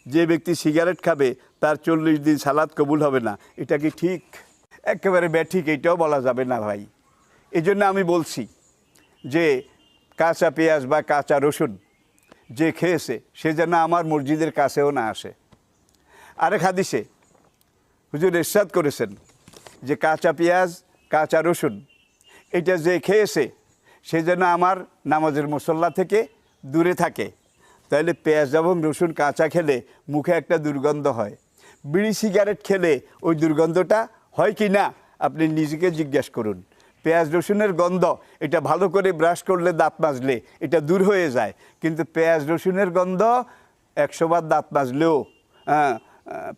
যে ব্যক্তি সিগারেট খাবে তার 40 দিন সালাত কবুল হবে না, এটা কি ঠিক? একেবারে ব্যাঠিক, এটাও বলা যাবে না ভাই। এই জন্য আমি বলছি যে কাঁচা পেঁয়াজ বা কাঁচা রসুন যে খেয়েছে সে যেন আমার মসজিদের কাছেও না আসে। আরেক হাদিসে হুজুর ইরশাদ করেছেন যে কাঁচা পেঁয়াজ কাঁচা রসুন এটা যে খেয়েছে সে যেন আমার নামাজের মুসল্লা থেকে দূরে থাকে। তাহলে পেঁয়াজ এবং রসুন কাঁচা খেলে মুখে একটা দুর্গন্ধ হয়, বিড়ি সিগারেট খেলে ওই দুর্গন্ধটা হয় কি না আপনি নিজেকে জিজ্ঞেস করুন। পেঁয়াজ রসুনের গন্ধ এটা ভালো করে ব্রাশ করলে, দাঁত মাজলে এটা দূর হয়ে যায়, কিন্তু পেঁয়াজ রসুনের গন্ধ 100 বার দাঁত মাজলেও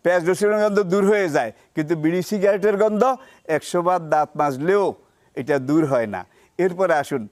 পেঁয়াজ রসুনের গন্ধ দূর হয়ে যায়, কিন্তু বিড়ি সিগারেটের গন্ধ 100 বার দাঁত মাজলেও এটা দূর হয় না। এরপরে আসুন,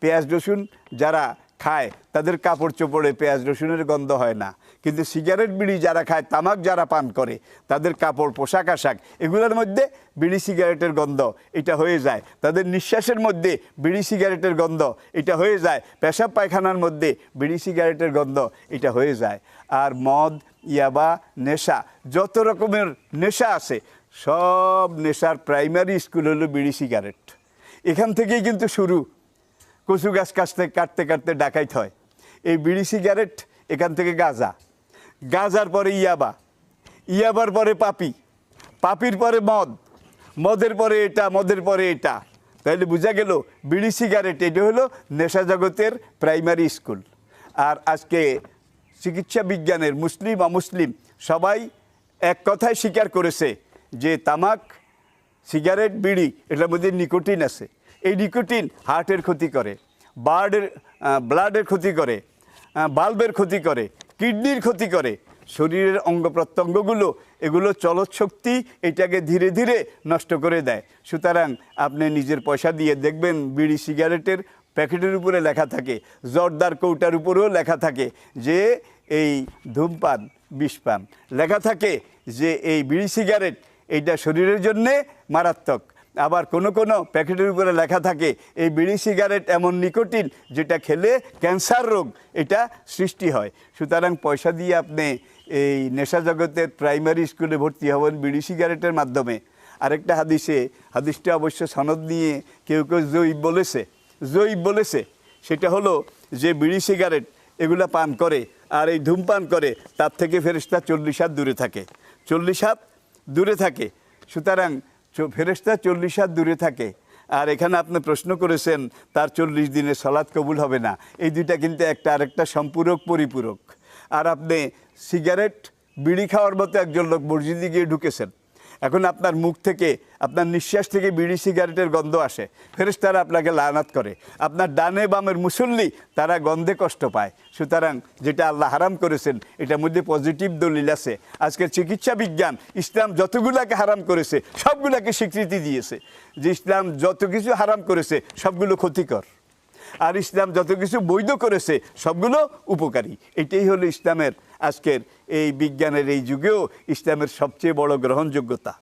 পেঁয়াজ রসুন যারা খায় তাদের কাপড় চোপড়ে পেঁয়াজ রসুনের গন্ধ হয় না, কিন্তু সিগারেট বিড়ি যারা খায়, তামাক যারা পান করে তাদের কাপড় পোশাক আশাক এগুলোর মধ্যে বিড়ি সিগারেটের গন্ধ এটা হয়ে যায়, তাদের নিঃশ্বাসের মধ্যে বিড়ি সিগারেটের গন্ধ এটা হয়ে যায়, পেশাব পায়খানার মধ্যে বিড়ি সিগারেটের গন্ধ এটা হয়ে যায়। আর মদ, ইয়াবা, নেশা, যত রকমের নেশা আছে সব নেশার প্রাইমারি স্কুল হলো বিড়ি সিগারেট। এখান থেকেই কিন্তু শুরু। কচু গাছ কাটতে কাটতে ডাকাইত হয়, এই বিড়ি সিগারেট এখান থেকে গাঁজা, গাঁজার পরে ইয়াবা, ইয়াবার পরে পাপি, পাপির পরে মদ, মদের পরে এটা, মদের পরে এটা। তাহলে বোঝা গেল বিড়ি সিগারেট এটা হলো নেশা জগতের প্রাইমারি স্কুল। আর আজকে চিকিৎসা বিজ্ঞানের মুসলিম অমুসলিম সবাই এক কথায় স্বীকার করেছে যে তামাক, সিগারেট, বিড়ি এটার মধ্যে নিকোটিন আছে। এই নিকোটিন হার্টের ক্ষতি করে, ব্লাডের ক্ষতি করে, বাল্বের ক্ষতি করে, কিডনির ক্ষতি করে, শরীরের অঙ্গ প্রত্যঙ্গগুলো এগুলো চলৎশক্তি এটাকে ধীরে ধীরে নষ্ট করে দেয়। সুতরাং আপনি নিজের পয়সা দিয়ে দেখবেন বিড়ি সিগারেটের প্যাকেটের উপরে লেখা থাকে, জর্দার কৌটার উপরেও লেখা থাকে যে এই ধূমপান বিষপান, লেখা থাকে যে এই বিড়ি সিগারেট এইটা শরীরের জন্যে মারাত্মক। আবার কোনো কোনো প্যাকেটের উপরে লেখা থাকে এই বিড়ি সিগারেট এমন নিকোটিন যেটা খেলে ক্যান্সার রোগ এটা সৃষ্টি হয়। সুতরাং পয়সা দিয়ে আপনি এই নেশা জগতের প্রাইমারি স্কুলে ভর্তি হবেন বিড়ি সিগারেটের মাধ্যমে। আরেকটা হাদিসটা অবশ্য সনদ নিয়ে কেউ কেউ জয়ীব বলেছে, সেটা হলো যে বিড়ি সিগারেট এগুলা পান করে আর এই ধূমপান করে তার থেকে ফেরেশতা 40 হাত দূরে থাকে, 40 হাত দূরে থাকে। সুতরাং ফেরেশতা 40 হাত দূরে থাকে। আর এখানে আপনি প্রশ্ন করেছেন তার 40 দিনে সালাত কবুল হবে না, এই দুইটা কিন্তু একটা আরেকটা সম্পূরক পরিপূরক। আর আপনি সিগারেট বিড়ি খাওয়ার মতো একজন লোক মসজিদে গিয়ে ঢুকেছেন, এখন আপনার মুখ থেকে, আপনার নিঃশ্বাস থেকে বিড়ি সিগারেটের গন্ধ আসে, ফেরেশতারা আপনাকে লানাত করে। আপনার ডানে বামের মুসল্লি তারা গন্ধে কষ্ট পায়। সুতরাং যেটা আল্লাহ হারাম করেছেন এটার মধ্যে পজিটিভ দলিল আছে। আজকের চিকিৎসা বিজ্ঞান ইসলাম যতগুলাকে হারাম করেছে সবগুলাকে স্বীকৃতি দিয়েছে যে ইসলাম যত কিছু হারাম করেছে সবগুলো ক্ষতিকর, আর ইসলাম যত কিছু বৈধ করেছে সবগুলো উপকারী। এটাই হলো ইসলামের আজকের এই বিজ্ঞানের এই যুগেও ইসলামের সবচেয়ে বড় গ্রহণযোগ্যতা।